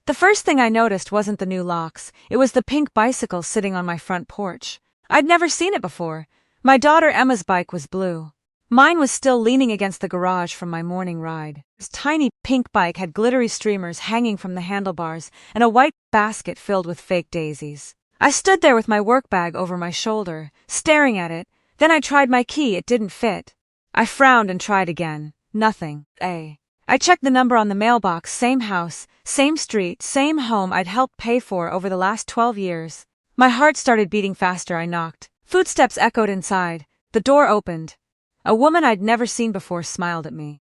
The first thing I noticed wasn't the new locks, it was the pink bicycle sitting on my front porch. I'd never seen it before. My daughter Emma's bike was blue. Mine was still leaning against the garage from my morning ride. This tiny pink bike had glittery streamers hanging from the handlebars and a white basket filled with fake daisies. I stood there with my work bag over my shoulder, staring at it. Then I tried my key, it didn't fit. I frowned and tried again. Nothing. I checked the number on the mailbox, same house, same street, same home I'd helped pay for over the last 12 years. My heart started beating faster. I knocked. Footsteps echoed inside. The door opened. A woman I'd never seen before smiled at me.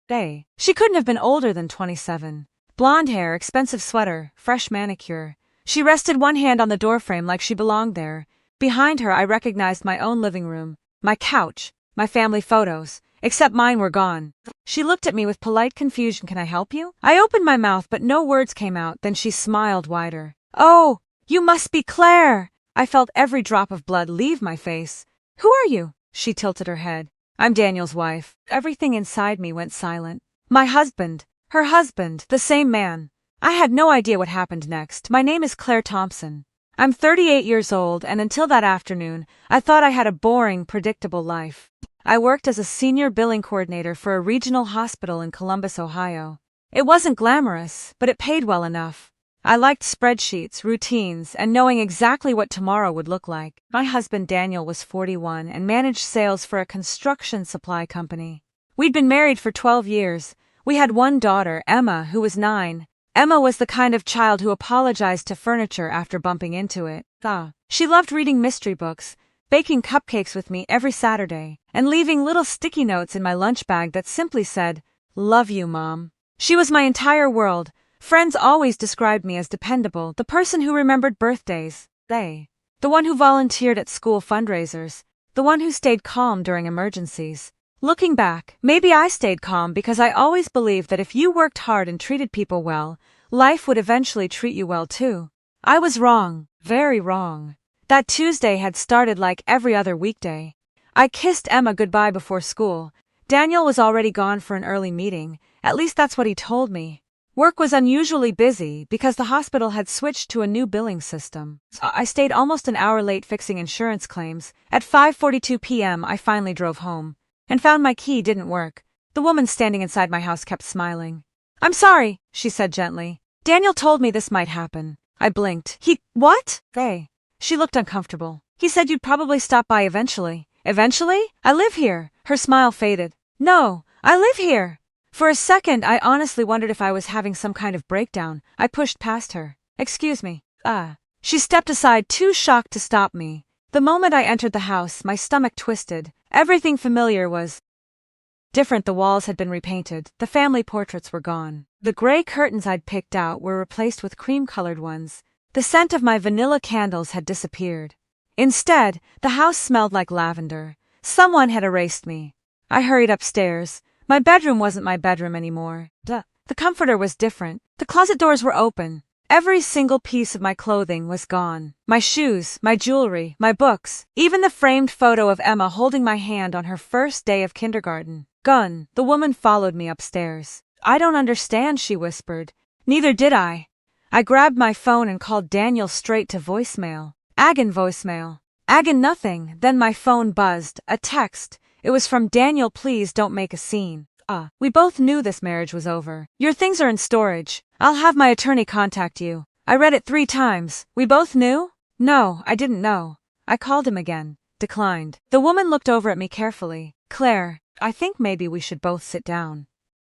She couldn't have been older than 27. Blonde hair, expensive sweater, fresh manicure. She rested one hand on the doorframe like she belonged there. Behind her I recognized my own living room, my couch, my family photos, except mine were gone. She looked at me with polite confusion. "Can I help you?" I opened my mouth but no words came out. Then she smiled wider. "Oh, you must be Claire!" I felt every drop of blood leave my face. "Who are you?" She tilted her head. "I'm Daniel's wife." Everything inside me went silent. My husband, her husband, the same man. I had no idea what happened next. "My name is Claire Thompson. I'm 38 years old, and until that afternoon, I thought I had a boring, predictable life. I worked as a senior billing coordinator for a regional hospital in Columbus, Ohio. It wasn't glamorous, but it paid well enough. I liked spreadsheets, routines, and knowing exactly what tomorrow would look like. My husband Daniel was 41 and managed sales for a construction supply company. We'd been married for 12 years. We had one daughter, Emma, who was 9. Emma was the kind of child who apologized to furniture after bumping into it. She loved reading mystery books, baking cupcakes with me every Saturday, and leaving little sticky notes in my lunch bag that simply said, "Love you, Mom." She was my entire world. Friends always described me as dependable, the person who remembered birthdays, the one who volunteered at school fundraisers, the one who stayed calm during emergencies. Looking back, maybe I stayed calm because I always believed that if you worked hard and treated people well, life would eventually treat you well too. I was wrong, very wrong. That Tuesday had started like every other weekday. I kissed Emma goodbye before school. Daniel was already gone for an early meeting, at least that's what he told me. Work was unusually busy because the hospital had switched to a new billing system. I stayed almost an hour late fixing insurance claims. At 5:42 p.m. I finally drove home and found my key didn't work. The woman standing inside my house kept smiling. "I'm sorry," she said gently. "Daniel told me this might happen." I blinked. What? She looked uncomfortable. "He said you'd probably stop by eventually." "Eventually? I live here." Her smile faded. "No, I live here." For a second, I honestly wondered if I was having some kind of breakdown. I pushed past her. "Excuse me." She stepped aside, too shocked to stop me. The moment I entered the house, my stomach twisted. Everything familiar was different. The walls had been repainted. The family portraits were gone. The gray curtains I'd picked out were replaced with cream-colored ones. The scent of my vanilla candles had disappeared. Instead, the house smelled like lavender. Someone had erased me. I hurried upstairs. My bedroom wasn't my bedroom anymore. The comforter was different. The closet doors were open. Every single piece of my clothing was gone. My shoes, my jewelry, my books, even the framed photo of Emma holding my hand on her first day of kindergarten. Gone. The woman followed me upstairs. "I don't understand," she whispered. Neither did I. I grabbed my phone and called Daniel straight to voicemail. Again voicemail. Again nothing. Then my phone buzzed. A text. It was from Daniel. "Please don't make a scene. We both knew this marriage was over. Your things are in storage. I'll have my attorney contact you." I read it 3 times. We both knew? No, I didn't know. I called him again. Declined. The woman looked over at me carefully. "Claire, I think maybe we should both sit down."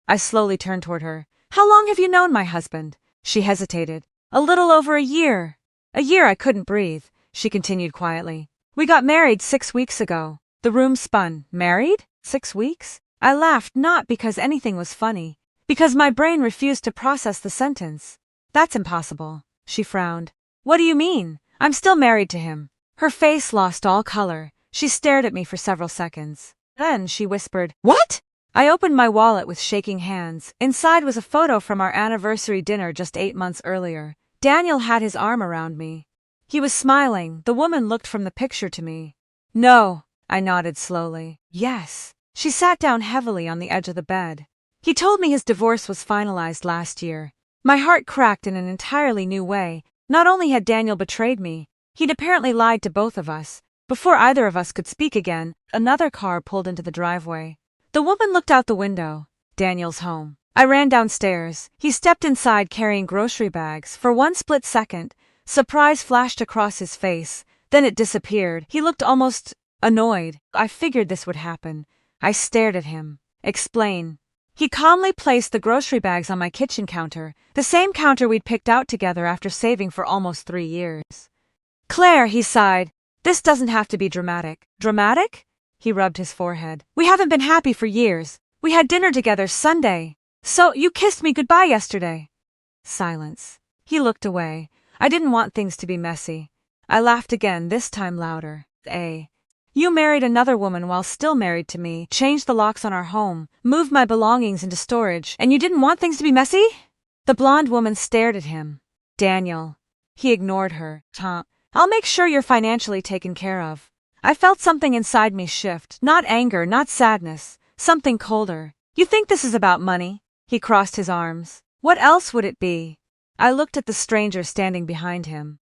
I slowly turned toward her. "How long have you known my husband?" She hesitated. "A little over a year." "A year." I couldn't breathe. She continued quietly. "We got married 6 weeks ago." The room spun. "Married? 6 weeks?" I laughed, not because anything was funny, because my brain refused to process the sentence. "That's impossible." She frowned. "What do you mean?" "I'm still married to him." Her face lost all color. She stared at me for several seconds. Then she whispered, "What?" I opened my wallet with shaking hands. Inside was a photo from our anniversary dinner just 8 months earlier. Daniel had his arm around me. He was smiling. The woman looked from the picture to me. "No." I nodded slowly. "Yes." She sat down heavily on the edge of the bed. "He told me his divorce was finalized last year. My heart cracked in an entirely new way. Not only had Daniel betrayed me, he'd apparently lied to both of us. Before either of us could speak again, another car pulled into the driveway. The woman looked out the window. Daniel's home. I ran downstairs. He stepped inside carrying grocery bags. For one split second, surprise flashed across his face. Then it disappeared. He looked almost annoyed. I figured this would happen. I stared at him. Explain. He calmly placed the grocery bags on my kitchen counter, the same counter we'd picked out together after saving for almost 3 years. Claire, he sighed. This doesn't have to be dramatic. Dramatic? He rubbed his forehead. We haven't been happy for years. We had dinner together Sunday. So, you kissed me goodbye yesterday. Silence. He looked away. I didn't want things to be messy. I laughed again, this time louder. You married another woman while still married to me, changed the locks on our home, moved my belongings into storage, and you didn't want things to be messy? The blonde woman stared at him. Daniel. He ignored her. I'll make sure you're financially taken care of. I felt something inside me shift, not anger, not sadness, something colder. You think this is about money? He crossed his arms. What else would it be? I looked at the stranger standing behind him.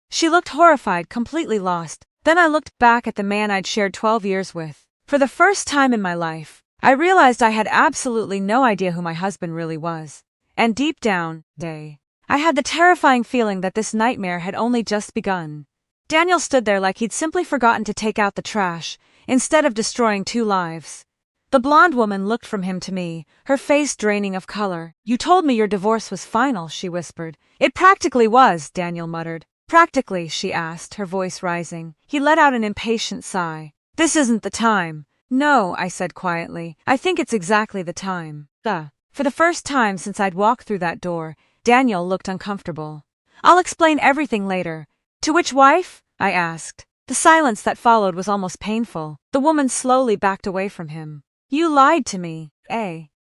She looked horrified, completely lost. Then I looked back at the man I'd shared 12 years with. For the first time in my life, I realized I had absolutely no idea who my husband really was. And deep down, I had the terrifying feeling that this nightmare had only just begun. Daniel stood there like he'd simply forgotten to take out the trash, instead of destroying 2 lives. The blonde woman looked from him to me, her face draining of color. You told me your divorce was final, she whispered. It practically was, Daniel muttered. Practically, she asked, her voice rising. He let out an impatient sigh. This isn't the time. No, I said quietly. I think it's exactly the time. For the first time since I'd walked through that door, Daniel looked uncomfortable. I'll explain everything later. To which wife? I asked. The silence that followed was almost painful. The woman slowly backed away from him. You lied to me,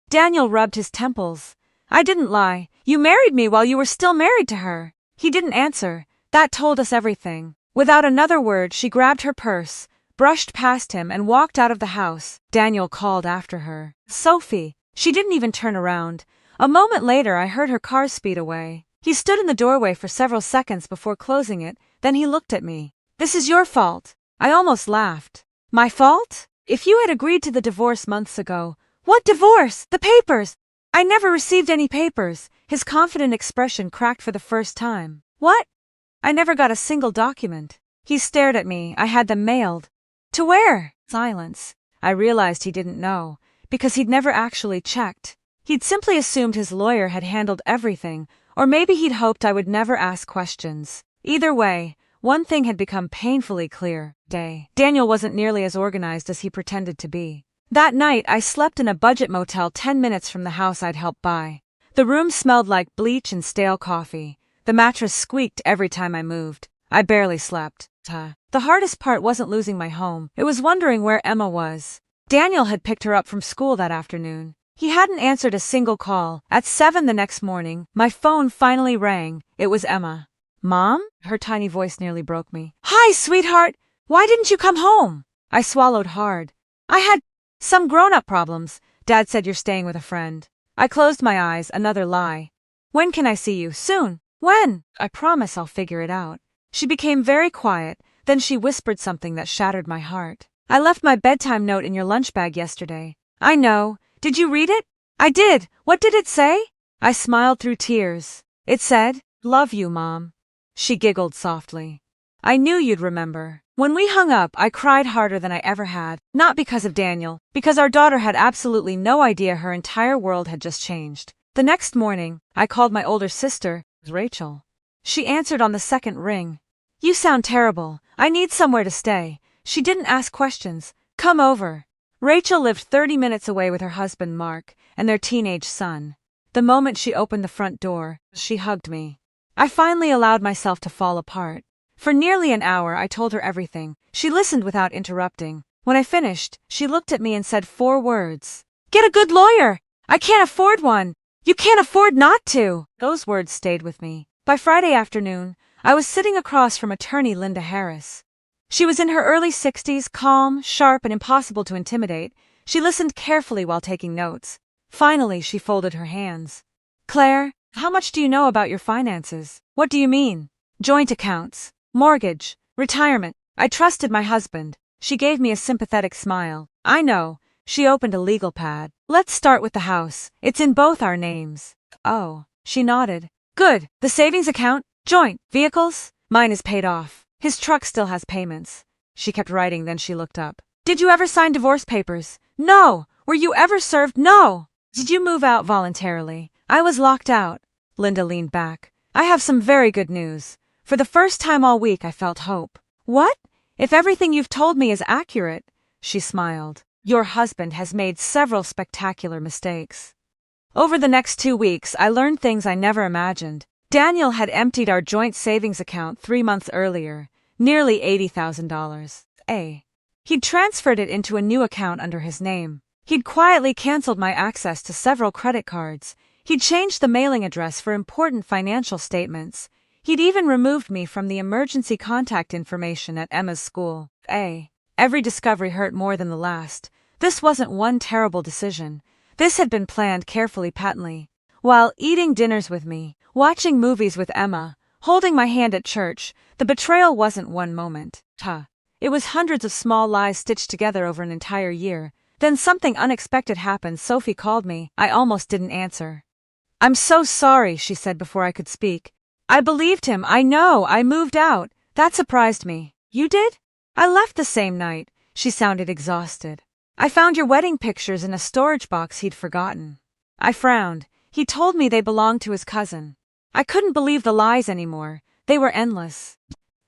Daniel rubbed his temples. I didn't lie. You married me while you were still married to her. He didn't answer. That told us everything. Without another word, she grabbed her purse, brushed past him, and walked out of the house. Daniel called after her. Sophie. She didn't even turn around. A moment later, I heard her car speed away. He stood in the doorway for several seconds before closing it, then he looked at me. This is your fault. I almost laughed. My fault? If you had agreed to the divorce months ago. What divorce? The papers! I never received any papers. His confident expression cracked for the first time. What? I never got a single document. He stared at me. I had them mailed. To where? Silence. I realized he didn't know, because he'd never actually checked. He'd simply assumed his lawyer had handled everything, or maybe he'd hoped I would never ask questions. Either way, one thing had become painfully clear. Daniel wasn't nearly as organized as he pretended to be. That night, I slept in a budget motel 10 minutes from the house I'd helped buy. The room smelled like bleach and stale coffee. The mattress squeaked every time I moved. I barely slept. The hardest part wasn't losing my home. It was wondering where Emma was. Daniel had picked her up from school that afternoon. He hadn't answered a single call. At 7 the next morning, my phone finally rang. It was Emma. Mom? Her tiny voice nearly broke me. Hi, sweetheart! Why didn't you come home? I swallowed hard. I had some grown-up problems. Dad said you're staying with a friend. I closed my eyes, another lie. When can I see you? Soon. When? I promise I'll figure it out. She became very quiet, then she whispered something that shattered my heart. I left my bedtime note in your lunch bag yesterday. I know. Did you read it? I did. What did it say? I smiled through tears. It said, Love you, Mom. She giggled softly. I knew you'd remember. When we hung up, I cried harder than I ever had, not because of Daniel, because our daughter had absolutely no idea her entire world had just changed. The next morning, I called my older sister, Rachel. She answered on the second ring. You sound terrible. I need somewhere to stay. She didn't ask questions. Come over. Rachel lived 30 minutes away with her husband, Mark, and their teenage son. The moment she opened the front door, she hugged me. I finally allowed myself to fall apart. For nearly an hour, I told her everything. She listened without interrupting. When I finished, she looked at me and said 4 words. Get a good lawyer! I can't afford one! You can't afford not to! Those words stayed with me. By Friday afternoon, I was sitting across from attorney Linda Harris. She was in her early 60s, calm, sharp, and impossible to intimidate. She listened carefully while taking notes. Finally, she folded her hands. Claire, How much do you know about your finances? What do you mean? Joint accounts, mortgage, retirement. I trusted my husband. She gave me a sympathetic smile. I know. She opened a legal pad. Let's start with the house. It's in both our names. Oh, she nodded. Good. The savings account? Joint. Vehicles? Mine is paid off. His truck still has payments. She kept writing, then she looked up. Did you ever sign divorce papers? No. Were you ever served? No. Did you move out voluntarily? I was locked out. Linda leaned back. I have some very good news. For the first time all week I felt hope. What? If everything you've told me is accurate, she smiled. Your husband has made several spectacular mistakes. Over the next 2 weeks, I learned things I never imagined. Daniel had emptied our joint savings account 3 months earlier, nearly $80,000. He'd transferred it into a new account under his name. He'd quietly canceled my access to several credit cards. He'd changed the mailing address for important financial statements. He'd even removed me from the emergency contact information at Emma's school. Every discovery hurt more than the last. This wasn't one terrible decision. This had been planned carefully, patently. While eating dinners with me, watching movies with Emma, holding my hand at church, the betrayal wasn't one moment. It was hundreds of small lies stitched together over an entire year. Then something unexpected happened. Sophie called me. I almost didn't answer. I'm so sorry, she said before I could speak. I believed him. I know. I moved out. That surprised me. You did? I left the same night. She sounded exhausted. I found your wedding pictures in a storage box he'd forgotten. I frowned. He told me they belonged to his cousin. I couldn't believe the lies anymore. They were endless.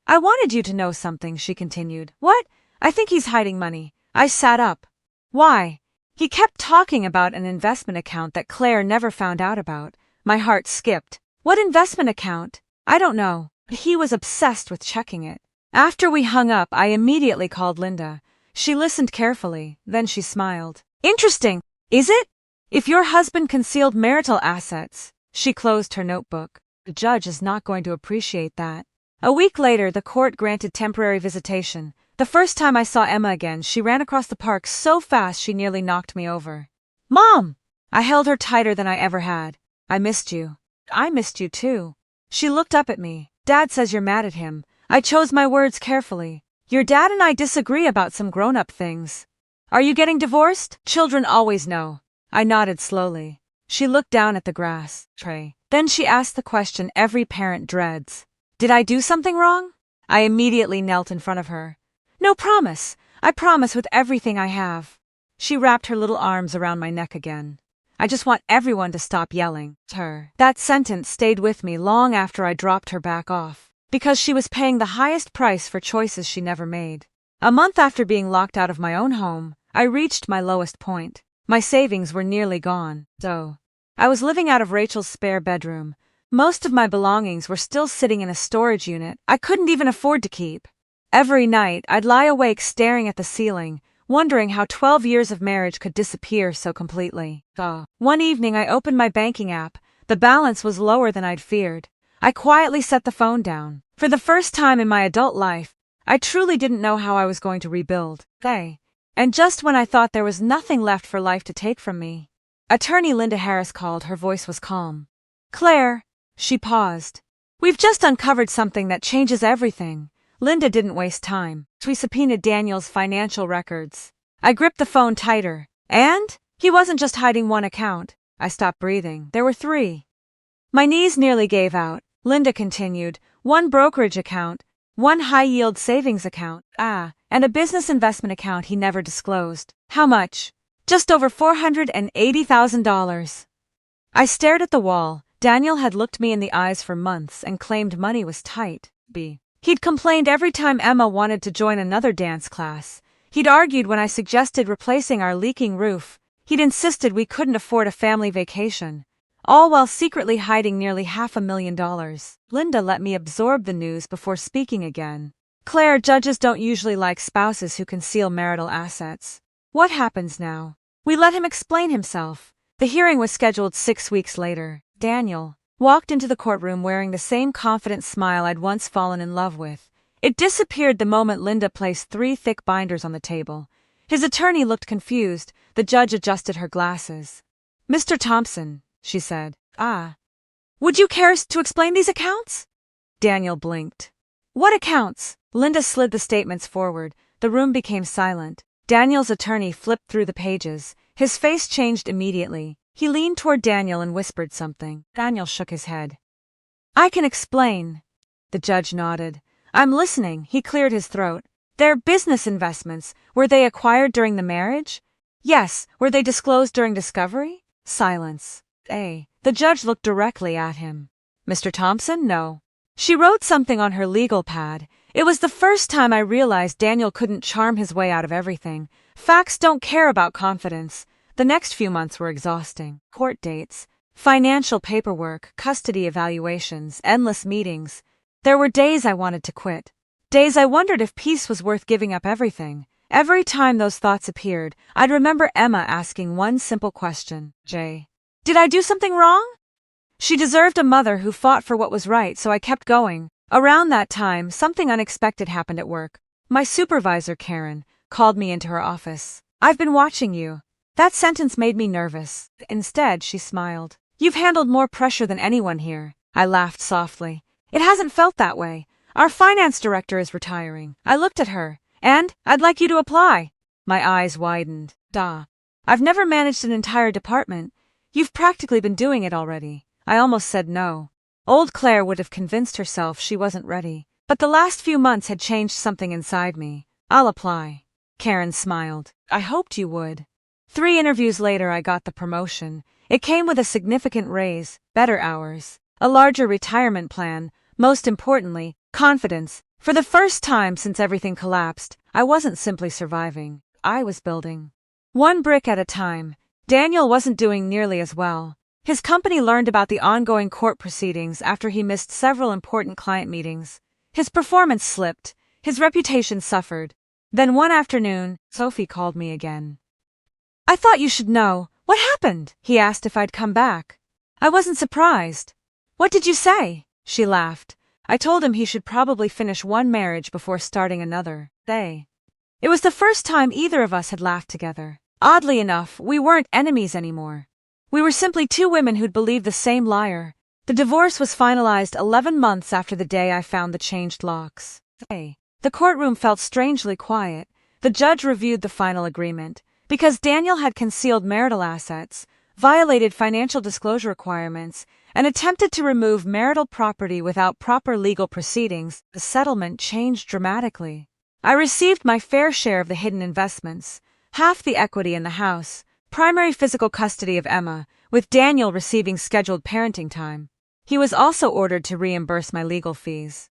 I wanted you to know something, she continued. What? I think he's hiding money. I sat up. Why? He kept talking about an investment account that Claire never found out about. My heart skipped. What investment account? I don't know. He was obsessed with checking it. After we hung up, I immediately called Linda. She listened carefully, then she smiled. Interesting, is it? If your husband concealed marital assets, she closed her notebook. The judge is not going to appreciate that. A week later, the court granted temporary visitation. The first time I saw Emma again, she ran across the park so fast she nearly knocked me over. Mom! I held her tighter than I ever had. I missed you. I missed you too. She looked up at me. Dad says you're mad at him. I chose my words carefully. Your dad and I disagree about some grown-up things. Are you getting divorced? Children always know. I nodded slowly. She looked down at the grass tray. Then she asked the question every parent dreads. Did I do something wrong? I immediately knelt in front of her. No, promise. I promise with everything I have. She wrapped her little arms around my neck again. I just want everyone to stop yelling at her. That sentence stayed with me long after I dropped her back off, because she was paying the highest price for choices she never made. A month after being locked out of my own home, I reached my lowest point. My savings were nearly gone, though. I was living out of Rachel's spare bedroom. Most of my belongings were still sitting in a storage unit I couldn't even afford to keep. Every night, I'd lie awake staring at the ceiling, wondering how 12 years of marriage could disappear so completely. One evening, I opened my banking app. The balance was lower than I'd feared. I quietly set the phone down. For the first time in my adult life, I truly didn't know how I was going to rebuild. And just when I thought there was nothing left for life to take from me, Attorney Linda Harris called. Her voice was calm. Claire, she paused. We've just uncovered something that changes everything. Linda didn't waste time. We subpoenaed Daniel's financial records. I gripped the phone tighter. And? He wasn't just hiding one account. I stopped breathing. There were 3. My knees nearly gave out. Linda continued. 1 brokerage account, 1 high-yield savings account, and a business investment account he never disclosed. How much? Just over $480,000. I stared at the wall. Daniel had looked me in the eyes for months and claimed money was tight. He'd complained every time Emma wanted to join another dance class. He'd argued when I suggested replacing our leaking roof. He'd insisted we couldn't afford a family vacation. All while secretly hiding nearly $500,000. Linda let me absorb the news before speaking again. Claire, judges don't usually like spouses who conceal marital assets. What happens now? We let him explain himself. The hearing was scheduled 6 weeks later. Daniel walked into the courtroom wearing the same confident smile I'd once fallen in love with. It disappeared the moment Linda placed 3 thick binders on the table. His attorney looked confused. The judge adjusted her glasses. Mr. Thompson, she said. Would you care to explain these accounts? Daniel blinked. What accounts? Linda slid the statements forward. The room became silent. Daniel's attorney flipped through the pages. His face changed immediately. He leaned toward Daniel and whispered something. Daniel shook his head. I can explain. The judge nodded. I'm listening. He cleared his throat. Their business investments, were they acquired during the marriage? Yes. Were they disclosed during discovery? Silence. The judge looked directly at him. Mr. Thompson? No. She wrote something on her legal pad. It was the first time I realized Daniel couldn't charm his way out of everything. Facts don't care about confidence. The next few months were exhausting. Court dates, financial paperwork, custody evaluations, endless meetings. There were days I wanted to quit. Days I wondered if peace was worth giving up everything. Every time those thoughts appeared, I'd remember Emma asking one simple question. Did I do something wrong? She deserved a mother who fought for what was right, so I kept going. Around that time, something unexpected happened at work. My supervisor, Karen, called me into her office. I've been watching you. That sentence made me nervous. Instead, she smiled. You've handled more pressure than anyone here. I laughed softly. It hasn't felt that way. Our finance director is retiring. I looked at her. And I'd like you to apply. My eyes widened. Duh. I've never managed an entire department. You've practically been doing it already. I almost said no. Old Claire would have convinced herself she wasn't ready. But the last few months had changed something inside me. I'll apply. Karen smiled. I hoped you would. 3 interviews later, I got the promotion. It came with a significant raise, better hours, a larger retirement plan, most importantly, confidence. For the first time since everything collapsed, I wasn't simply surviving. I was building. One brick at a time. Daniel wasn't doing nearly as well. His company learned about the ongoing court proceedings after he missed several important client meetings. His performance slipped. His reputation suffered. Then one afternoon, Sophie called me again. I thought you should know. What happened? He asked if I'd come back. I wasn't surprised. What did you say? She laughed. I told him he should probably finish one marriage before starting another. It was the first time either of us had laughed together. Oddly enough, we weren't enemies anymore. We were simply 2 women who'd believed the same liar. The divorce was finalized 11 months after the day I found the changed locks. The courtroom felt strangely quiet. The judge reviewed the final agreement. Because Daniel had concealed marital assets, violated financial disclosure requirements, and attempted to remove marital property without proper legal proceedings, the settlement changed dramatically. I received my fair share of the hidden investments, half the equity in the house, primary physical custody of Emma, with Daniel receiving scheduled parenting time. He was also ordered to reimburse my legal fees.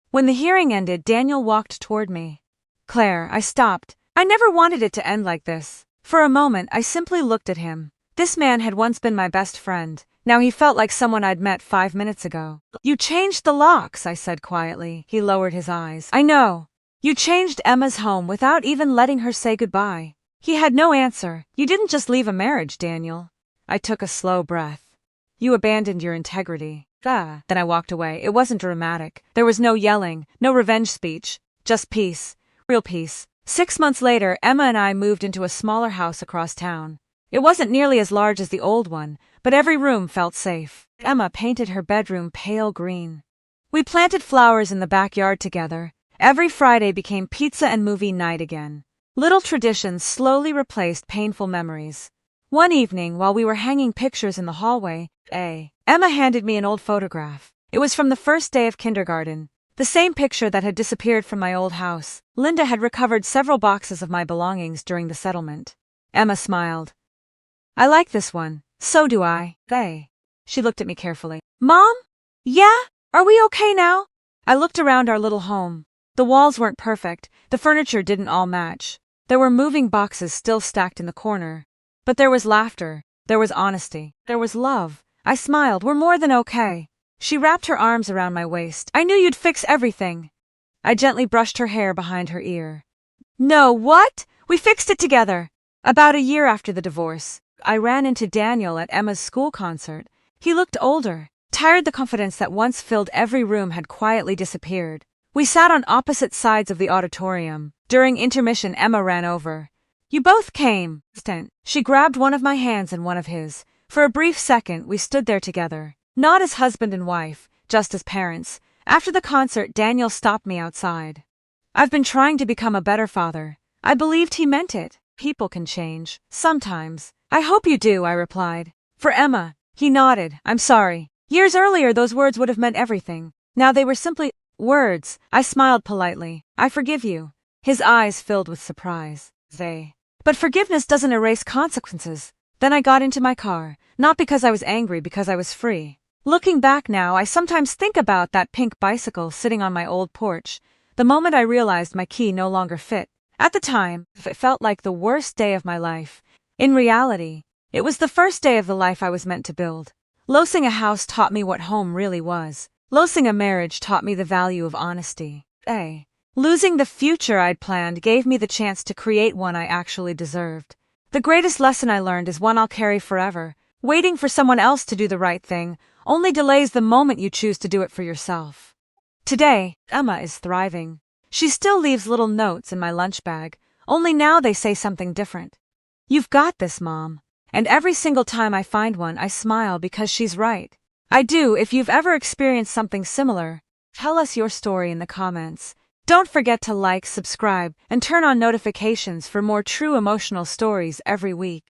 When the hearing ended, Daniel walked toward me. Claire, I stopped. I never wanted it to end like this. For a moment, I simply looked at him. This man had once been my best friend. Now he felt like someone I'd met 5 minutes ago. You changed the locks, I said quietly. He lowered his eyes. I know. You changed Emma's home without even letting her say goodbye. He had no answer. You didn't just leave a marriage, Daniel. I took a slow breath. You abandoned your integrity. Then I walked away. It wasn't dramatic. There was no yelling, no revenge speech. Just peace. Real peace. 6 months later, Emma and I moved into a smaller house across town. It wasn't nearly as large as the old one, but every room felt safe. Emma painted her bedroom pale green. We planted flowers in the backyard together. Every Friday became pizza and movie night again. Little traditions slowly replaced painful memories. One evening, while we were hanging pictures in the hallway, Emma handed me an old photograph. It was from the first day of kindergarten. The same picture that had disappeared from my old house. Linda had recovered several boxes of my belongings during the settlement. Emma smiled. I like this one. So do I. She looked at me carefully. Mom? Yeah? Are we okay now? I looked around our little home. The walls weren't perfect. The furniture didn't all match. There were moving boxes still stacked in the corner. But there was laughter. There was honesty. There was love. I smiled. We're more than okay. She wrapped her arms around my waist. I knew you'd fix everything. I gently brushed her hair behind her ear. No, what? We fixed it together. About a year after the divorce, I ran into Daniel at Emma's school concert. He looked older, tired. The confidence that once filled every room had quietly disappeared. We sat on opposite sides of the auditorium. During intermission, Emma ran over. You both came. She grabbed one of my hands and one of his. For a brief second, we stood there together. Not as husband and wife, just as parents. After the concert, Daniel stopped me outside. I've been trying to become a better father. I believed he meant it. People can change. Sometimes. I hope you do, I replied. For Emma. He nodded. I'm sorry. Years earlier, those words would have meant everything. Now they were simply words. I smiled politely. I forgive you. His eyes filled with surprise. But forgiveness doesn't erase consequences. Then I got into my car, not because I was angry, because I was free. Looking back now, I sometimes think about that pink bicycle sitting on my old porch. The moment I realized my key no longer fit. At the time, it felt like the worst day of my life. In reality, it was the first day of the life I was meant to build. Losing a house taught me what home really was. Losing a marriage taught me the value of honesty. Losing the future I'd planned gave me the chance to create one I actually deserved. The greatest lesson I learned is one I'll carry forever. Waiting for someone else to do the right thing only delays the moment you choose to do it for yourself. Today, Emma is thriving. She still leaves little notes in my lunch bag, only now they say something different. You've got this, Mom. And every single time I find one, I smile because she's right. I do. If you've ever experienced something similar, tell us your story in the comments. Don't forget to like, subscribe, and turn on notifications for more true emotional stories every week.